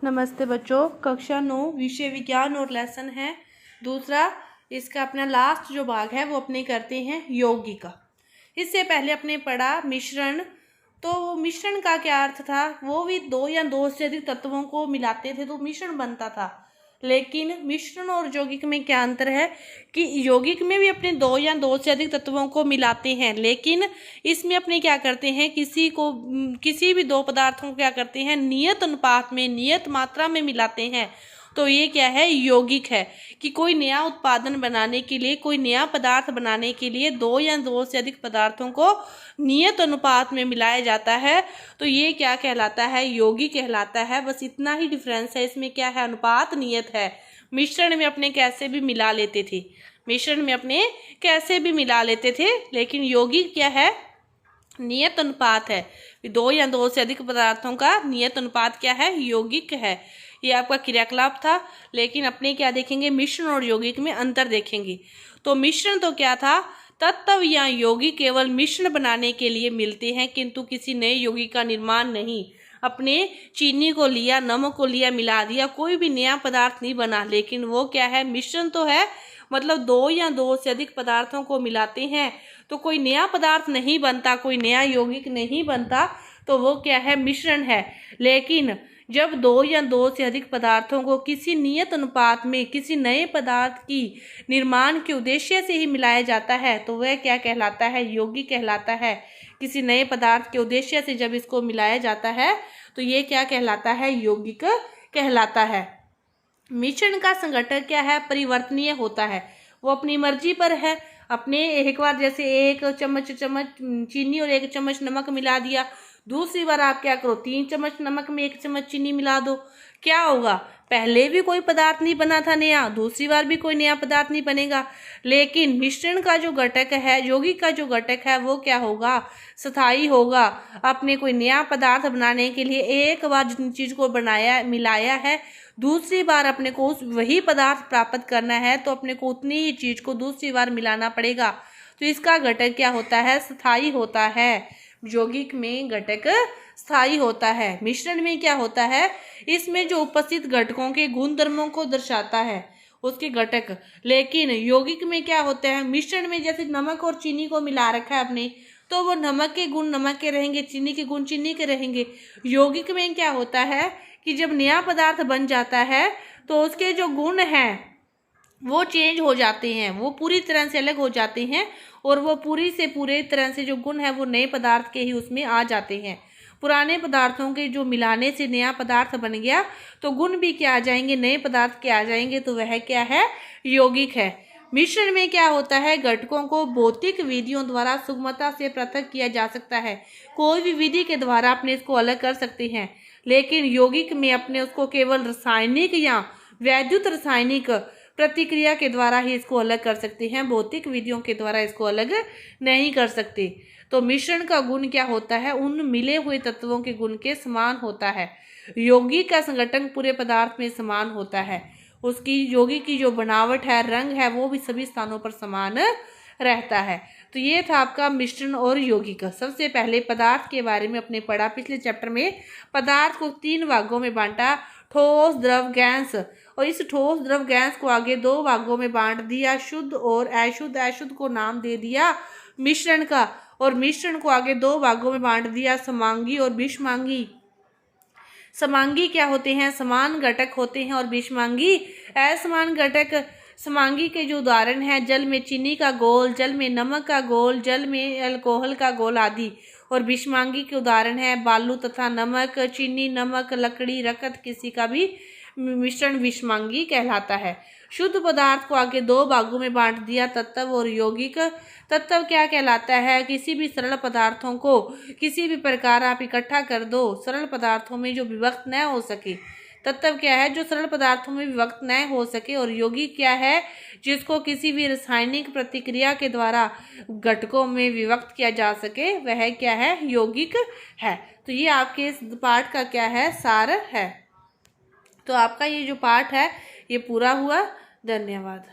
नमस्ते बच्चों, कक्षा 9 विषय विज्ञान और लेसन है दूसरा। इसका अपना लास्ट जो भाग है वो अपने करते हैं यौगिक। इससे पहले अपने पढ़ा मिश्रण। तो मिश्रण का क्या अर्थ था? वो भी दो या दो से अधिक तत्वों को मिलाते थे तो मिश्रण बनता था। लेकिन मिश्रण और यौगिक में क्या अंतर है कि यौगिक में भी अपने दो या दो से अधिक तत्वों को मिलाते हैं, लेकिन इसमें अपने क्या करते हैं, किसी भी दो पदार्थों को क्या करते हैं, नियत अनुपात में, नियत मात्रा में मिलाते हैं। तो ये क्या है? यौगिक है कि कोई नया उत्पादन बनाने के लिए, कोई नया पदार्थ बनाने के लिए दो या दो से अधिक पदार्थों को नियत अनुपात में मिलाया जाता है। तो ये क्या कहलाता है? यौगिक कहलाता है। बस इतना ही डिफरेंस है। इसमें क्या है? अनुपात नियत है। मिश्रण में अपने कैसे भी मिला लेते थे, मिश्रण में अपने कैसे भी मिला लेते थे, लेकिन यौगिक क्या है? नियत अनुपात है। दो या दो से अधिक पदार्थों का नियत अनुपात क्या है? यौगिक है। ये आपका क्रियाकलाप था। लेकिन अपने क्या देखेंगे? मिश्रण और यौगिक में अंतर देखेंगे। तो मिश्रण तो क्या था? तत्व या यौगिक केवल मिश्रण बनाने के लिए मिलते हैं, किंतु किसी नए यौगिक का निर्माण नहीं। अपने चीनी को लिया, नमक को लिया, मिला दिया, कोई भी नया पदार्थ नहीं बना। लेकिन वो क्या है? मिश्रण तो है, मतलब दो या दो से अधिक पदार्थों को मिलाते हैं तो कोई नया पदार्थ नहीं बनता, कोई नया यौगिक नहीं बनता। तो वो क्या है? मिश्रण है। लेकिन जब दो या दो से अधिक पदार्थों को किसी नियत अनुपात में किसी नए पदार्थ की निर्माण के उद्देश्य से ही मिलाया जाता है तो वह क्या कहलाता है? यौगिक कहलाता है। किसी नए पदार्थ के उद्देश्य से जब इसको मिलाया जाता है तो ये क्या कहलाता है? यौगिक कहलाता है। मिश्रण का संघटक क्या है? परिवर्तनीय होता है। वो अपनी मर्जी पर है। अपने एक बार जैसे एक चम्मच चीनी और एक चम्मच नमक मिला दिया, दूसरी बार आप क्या करो? 3 चम्मच नमक में 1 चम्मच चीनी मिला दो। क्या होगा? पहले भी कोई पदार्थ नहीं बना था नया, दूसरी बार भी कोई नया पदार्थ नहीं बनेगा। लेकिन मिश्रण का जो घटक है, यौगिक का जो घटक है, वो क्या होगा? स्थायी होगा। आपने कोई नया पदार्थ बनाने के लिए एक बार जितनी चीज को बनाया, मिलाया है, दूसरी बार अपने को वही पदार्थ प्राप्त करना है तो अपने को उतनी ही चीज को दूसरी बार मिलाना पड़ेगा। तो इसका घटक क्या होता है? स्थायी होता है। यौगिक में घटक स्थायी होता है। मिश्रण में क्या होता है? इसमें जो उपस्थित घटकों के गुण धर्मों को दर्शाता है उसके घटक। लेकिन यौगिक में क्या होता है? मिश्रण में जैसे नमक और चीनी को मिला रखा है आपने, तो वो नमक के गुण नमक के रहेंगे, चीनी के गुण चीनी के रहेंगे। यौगिक में क्या होता है कि जब नया पदार्थ बन जाता है तो उसके जो गुण हैं वो चेंज हो जाते हैं, वो पूरी तरह से अलग हो जाते हैं और वो पूरी तरह से जो गुण है वो नए पदार्थ के ही उसमें आ जाते हैं। पुराने पदार्थों के जो मिलाने से नया पदार्थ बन गया तो गुण भी क्या आ जाएंगे? नए पदार्थ के आ जाएंगे। तो वह क्या है? यौगिक है। मिश्रण में क्या होता है? घटकों को भौतिक विधियों द्वारा सुगमता से पृथक किया जा सकता है। कोई भी विधि के द्वारा अपने इसको अलग कर सकते हैं, लेकिन यौगिक में अपने उसको केवल रासायनिक या वैद्युत रासायनिक प्रतिक्रिया के द्वारा ही इसको अलग कर सकते हैं। भौतिक विधियों के द्वारा इसको अलग नहीं कर सकते। तो मिश्रण का गुण क्या होता है? उन मिले हुए तत्वों के गुण के समान होता है। यौगिक का संगठन पूरे पदार्थ में समान होता है। उसकी यौगिक की जो बनावट है, रंग है, वो भी सभी स्थानों पर समान रहता है। तो ये था आपका मिश्रण और यौगिक। सबसे पहले पदार्थ के बारे में अपने पढ़ा पिछले चैप्टर में। पदार्थ को 3 भागों में बांटा, ठोस, द्रव, गैस। और इस ठोस, द्रव, गैस को आगे 2 भागों में बांट दिया, शुद्ध और अशुद्ध। अशुद्ध को नाम दे दिया मिश्रण का, और मिश्रण को आगे 2 भागों में बांट दिया, समांगी और विषमांगी। समांगी क्या होते हैं? समान घटक होते हैं, और विषमांगी असमान घटक। समांगी के जो उदाहरण हैं, जल में चीनी का घोल, जल में नमक का घोल, जल में अल्कोहल का घोल आदि। और विषमांगी के उदाहरण है बालू तथा नमक, चीनी, नमक, लकड़ी, रकत, किसी का भी मिश्रण विषमांगी कहलाता है। शुद्ध पदार्थ को आगे 2 भागों में बांट दिया, तत्व और यौगिक। तत्व क्या कहलाता है? किसी भी सरल पदार्थों को किसी भी प्रकार आप इकट्ठा कर दो, सरल पदार्थों में जो विभक्त न हो सके। तत्व क्या है? जो सरल पदार्थों में विभक्त न हो सके। और यौगिक क्या है? जिसको किसी भी रासायनिक प्रतिक्रिया के द्वारा घटकों में विभक्त किया जा सके, वह क्या है? यौगिक है। तो ये आपके इस पाठ का क्या है? सार है। तो आपका ये जो पाठ है ये पूरा हुआ। धन्यवाद।